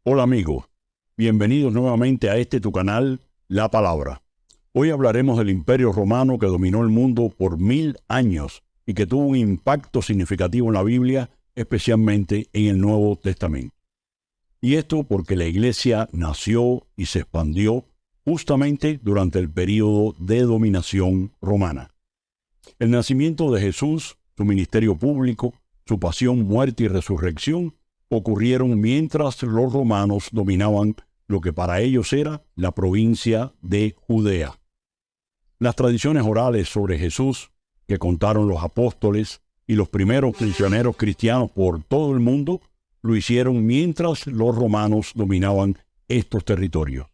Hola amigos, bienvenidos nuevamente a tu canal, La Palabra. Hoy hablaremos del Imperio Romano que dominó el mundo por 1000 años y que tuvo un impacto significativo en la Biblia, especialmente en el Nuevo Testamento. Y esto porque la Iglesia nació y se expandió justamente durante el período de dominación romana. El nacimiento de Jesús, su ministerio público, su pasión, muerte y resurrección ocurrieron mientras los romanos dominaban lo que para ellos era la provincia de Judea. Las tradiciones orales sobre Jesús que contaron los apóstoles y los primeros misioneros cristianos por todo el mundo lo hicieron mientras los romanos dominaban estos territorios.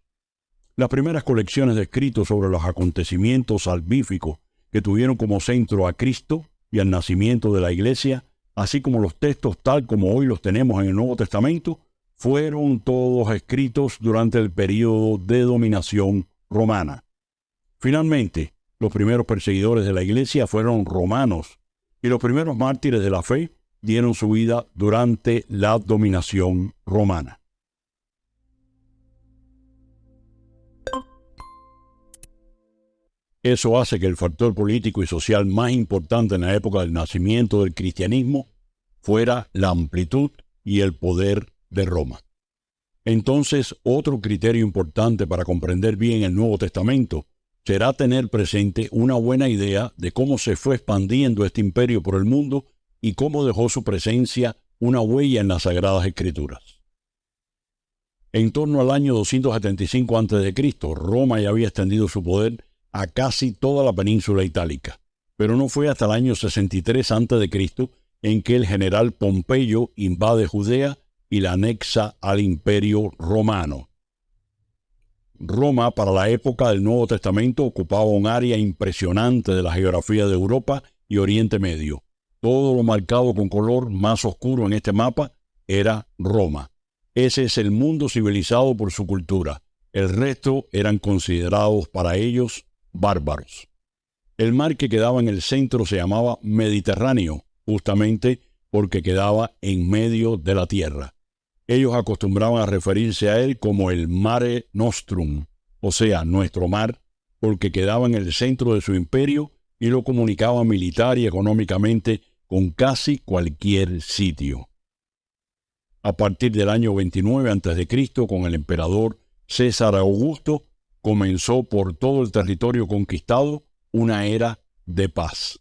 Las primeras colecciones de escritos sobre los acontecimientos salvíficos que tuvieron como centro a Cristo y al nacimiento de la Iglesia, así como los textos tal como hoy los tenemos en el Nuevo Testamento, fueron todos escritos durante el período de dominación romana. Finalmente, los primeros perseguidores de la Iglesia fueron romanos, y los primeros mártires de la fe dieron su vida durante la dominación romana. Eso hace que el factor político y social más importante en la época del nacimiento del cristianismo fuera la amplitud y el poder de Roma. Entonces, otro criterio importante para comprender bien el Nuevo Testamento será tener presente una buena idea de cómo se fue expandiendo este imperio por el mundo y cómo dejó su presencia una huella en las Sagradas Escrituras. En torno al año 275 a.C., Roma ya había extendido su poder a casi toda la península itálica, pero no fue hasta el año 63 a.C. en que el general Pompeyo invade Judea y la anexa al Imperio Romano. Roma, para la época del Nuevo Testamento, ocupaba un área impresionante de la geografía de Europa y Oriente Medio. Todo lo marcado con color más oscuro en este mapa era Roma. Ese es el mundo civilizado por su cultura. El resto eran considerados para ellos bárbaros. El mar que quedaba en el centro se llamaba Mediterráneo, justamente porque quedaba en medio de la tierra. Ellos acostumbraban a referirse a él como el Mare Nostrum, o sea, nuestro mar, porque quedaba en el centro de su imperio y lo comunicaba militar y económicamente con casi cualquier sitio. A partir del año 29 a.C., con el emperador César Augusto, comenzó por todo el territorio conquistado una era de paz.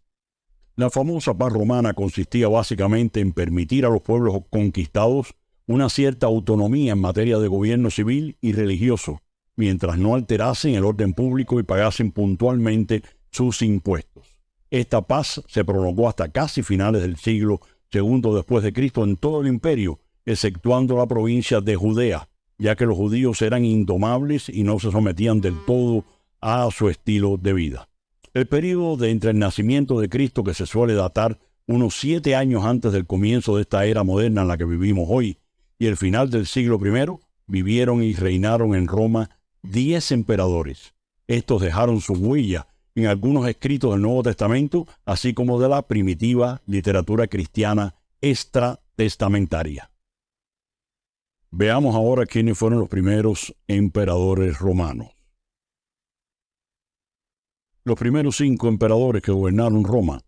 La famosa paz romana consistía básicamente en permitir a los pueblos conquistados una cierta autonomía en materia de gobierno civil y religioso, mientras no alterasen el orden público y pagasen puntualmente sus impuestos. Esta paz se prolongó hasta casi finales del siglo II después de Cristo en todo el imperio, exceptuando la provincia de Judea, ya que los judíos eran indomables y no se sometían del todo a su estilo de vida. El período de entre el nacimiento de Cristo, que se suele datar unos 7 años antes del comienzo de esta era moderna en la que vivimos hoy, y el final del siglo I, vivieron y reinaron en Roma 10 emperadores. Estos dejaron su huella en algunos escritos del Nuevo Testamento, así como de la primitiva literatura cristiana extratestamentaria. Veamos ahora quiénes fueron los primeros emperadores romanos. Los primeros 5 emperadores que gobernaron Roma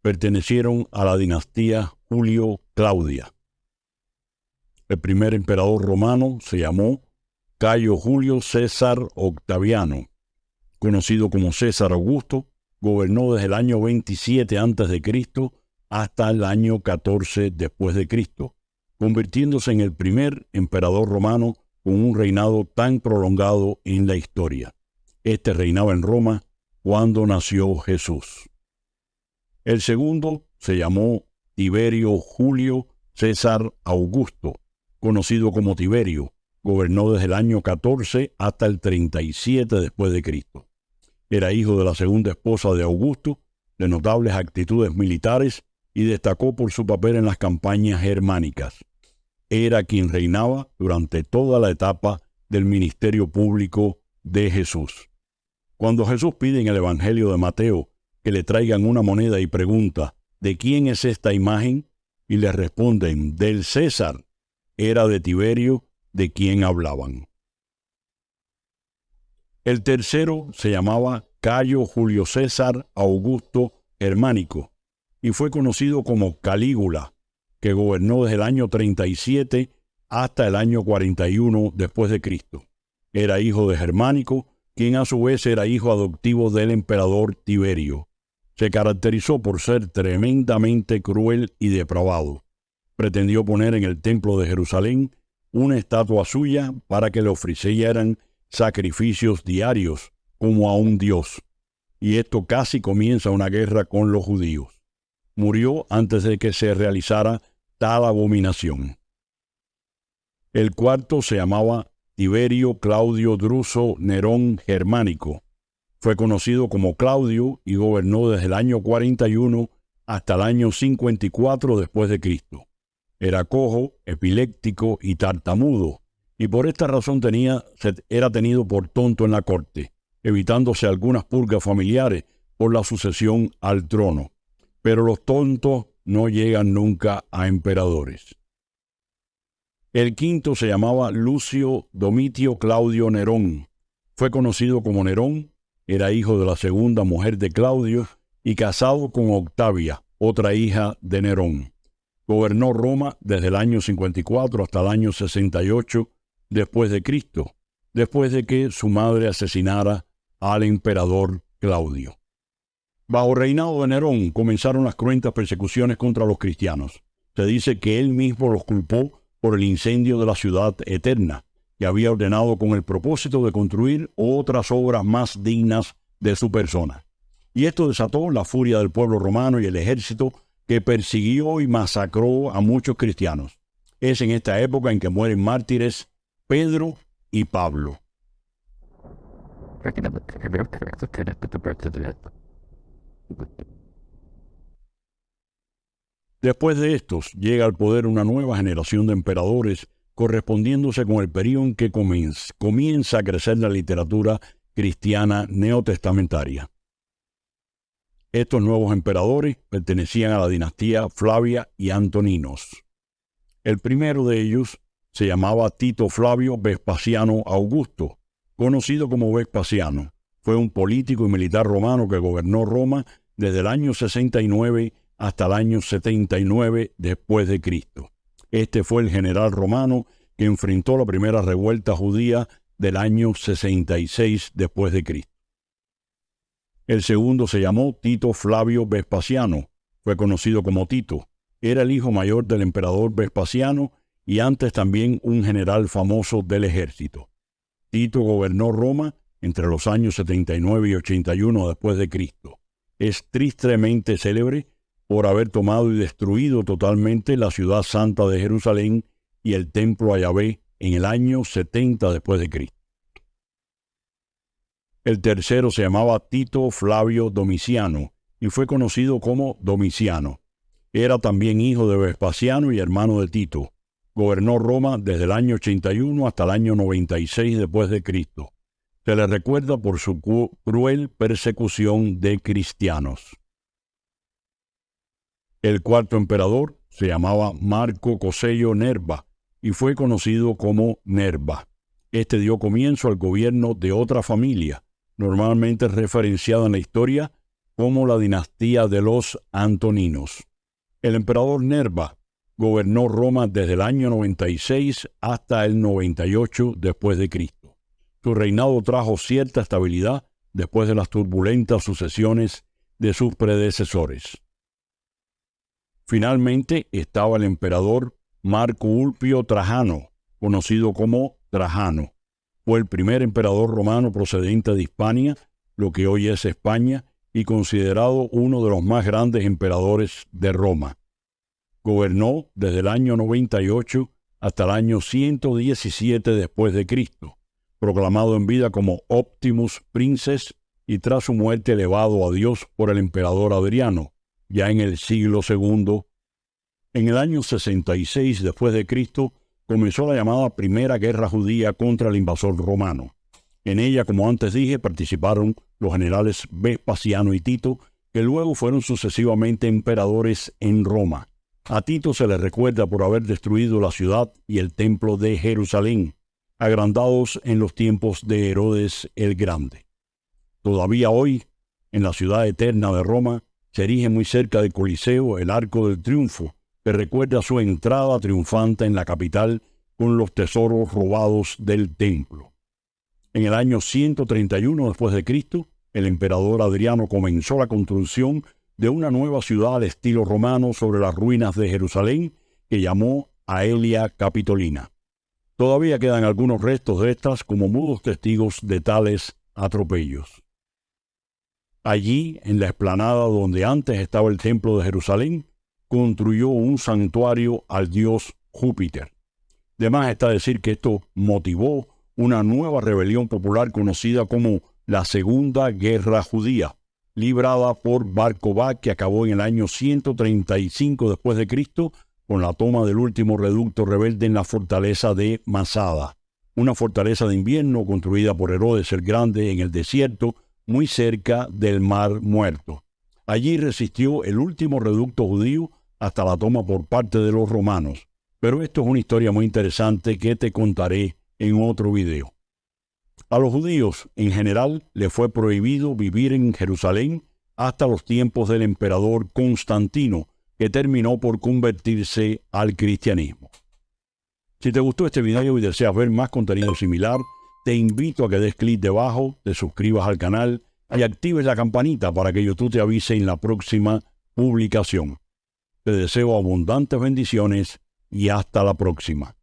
pertenecieron a la dinastía Julio-Claudia. El primer emperador romano se llamó Cayo Julio César Octaviano, conocido como César Augusto. Gobernó desde el año 27 a.C. hasta el año 14 después de Cristo, convirtiéndose en el primer emperador romano con un reinado tan prolongado en la historia. Este reinaba en Roma cuando nació Jesús. El segundo se llamó Tiberio Julio César Augusto, conocido como Tiberio. Gobernó desde el año 14 hasta el 37 después de Cristo. Era hijo de la segunda esposa de Augusto, de notables actitudes militares y destacó por su papel en las campañas germánicas. Era quien reinaba durante toda la etapa del ministerio público de Jesús. Cuando Jesús pide en el Evangelio de Mateo que le traigan una moneda y pregunta ¿de quién es esta imagen? Y le responden del César. Era de Tiberio, de quién hablaban. El tercero se llamaba Cayo Julio César Augusto Germánico y fue conocido como Calígula, que gobernó desde el año 37 hasta el año 41 después de Cristo. Era hijo de Germánico, quien a su vez era hijo adoptivo del emperador Tiberio. Se caracterizó por ser tremendamente cruel y depravado. Pretendió poner en el templo de Jerusalén una estatua suya para que le ofrecieran sacrificios diarios como a un dios. Y esto casi comienza una guerra con los judíos. Murió antes de que se realizara tal abominación. El cuarto se llamaba Tiberio Claudio Druso Nerón Germánico. Fue conocido como Claudio y gobernó desde el año 41 hasta el año 54 después de Cristo. Era cojo, epiléptico y tartamudo, y por esta razón era tenido por tonto en la corte, evitándose algunas purgas familiares por la sucesión al trono. Pero los tontos no llegan nunca a emperadores. El quinto se llamaba Lucio Domitio Claudio Nerón. Fue conocido como Nerón, era hijo de la segunda mujer de Claudio y casado con Octavia, otra hija de Nerón. Gobernó Roma desde el año 54 hasta el año 68 después de Cristo, después de que su madre asesinara al emperador Claudio. Bajo el reinado de Nerón comenzaron las cruentas persecuciones contra los cristianos. Se dice que él mismo los culpó por el incendio de la ciudad eterna, que había ordenado con el propósito de construir otras obras más dignas de su persona. Y esto desató la furia del pueblo romano y el ejército que persiguió y masacró a muchos cristianos. Es en esta época en que mueren mártires Pedro y Pablo. Después de estos, llega al poder una nueva generación de emperadores, correspondiéndose con el período en que comienza a crecer la literatura cristiana neotestamentaria. Estos nuevos emperadores pertenecían a la dinastía Flavia y Antoninos. El primero de ellos se llamaba Tito Flavio Vespasiano Augusto, conocido como Vespasiano. Fue un político y militar romano que gobernó Roma desde el año 69 hasta el año 79 después de Cristo. Este fue el general romano que enfrentó la primera revuelta judía del año 66 después de Cristo. El segundo se llamó Tito Flavio Vespasiano. Fue conocido como Tito. Era el hijo mayor del emperador Vespasiano y antes también un general famoso del ejército. Tito gobernó Roma entre los años 79 y 81 después de Cristo. Es tristemente célebre por haber tomado y destruido totalmente la ciudad santa de Jerusalén y el templo a Yahvé en el año 70 después de Cristo. El tercero se llamaba Tito Flavio Domiciano y fue conocido como Domiciano. Era también hijo de Vespasiano y hermano de Tito. Gobernó Roma desde el año 81 hasta el año 96 después de Cristo. Se le recuerda por su cruel persecución de cristianos. El cuarto emperador se llamaba Marco Cosello Nerva y fue conocido como Nerva. Este dio comienzo al gobierno de otra familia, normalmente referenciada en la historia como la dinastía de los Antoninos. El emperador Nerva gobernó Roma desde el año 96 hasta el 98 después de Cristo. Su reinado trajo cierta estabilidad después de las turbulentas sucesiones de sus predecesores. Finalmente estaba el emperador Marco Ulpio Trajano, conocido como Trajano. Fue el primer emperador romano procedente de Hispania, lo que hoy es España, y considerado uno de los más grandes emperadores de Roma. Gobernó desde el año 98 hasta el año 117 después de Cristo, proclamado en vida como Optimus Princes y tras su muerte elevado a Dios por el emperador Adriano, ya en el siglo II. En el año 66 después de Cristo comenzó la llamada Primera Guerra Judía contra el invasor romano. En ella, como antes dije, participaron los generales Vespasiano y Tito, que luego fueron sucesivamente emperadores en Roma. A Tito se le recuerda por haber destruido la ciudad y el templo de Jerusalén, agrandados en los tiempos de Herodes el Grande. Todavía hoy, en la ciudad eterna de Roma, se erige muy cerca del Coliseo el Arco del Triunfo, que recuerda su entrada triunfante en la capital con los tesoros robados del templo. En el año 131 después de Cristo, el emperador Adriano comenzó la construcción de una nueva ciudad al estilo romano sobre las ruinas de Jerusalén, que llamó Aelia Capitolina. Todavía quedan algunos restos de estas como mudos testigos de tales atropellos. Allí, en la explanada donde antes estaba el templo de Jerusalén, construyó un santuario al dios Júpiter. De más está decir que esto motivó una nueva rebelión popular conocida como la Segunda Guerra Judía, librada por Bar Kokhba, que acabó en el año 135 después de Cristo con la toma del último reducto rebelde en la fortaleza de Masada, una fortaleza de invierno construida por Herodes el Grande en el desierto, muy cerca del Mar Muerto. Allí resistió el último reducto judío hasta la toma por parte de los romanos. Pero esto es una historia muy interesante que te contaré en otro video. A los judíos, en general, les fue prohibido vivir en Jerusalén hasta los tiempos del emperador Constantino, que terminó por convertirse al cristianismo. Si te gustó este video y deseas ver más contenido similar, te invito a que des clic debajo, te suscribas al canal y actives la campanita para que YouTube te avise en la próxima publicación. Te deseo abundantes bendiciones y hasta la próxima.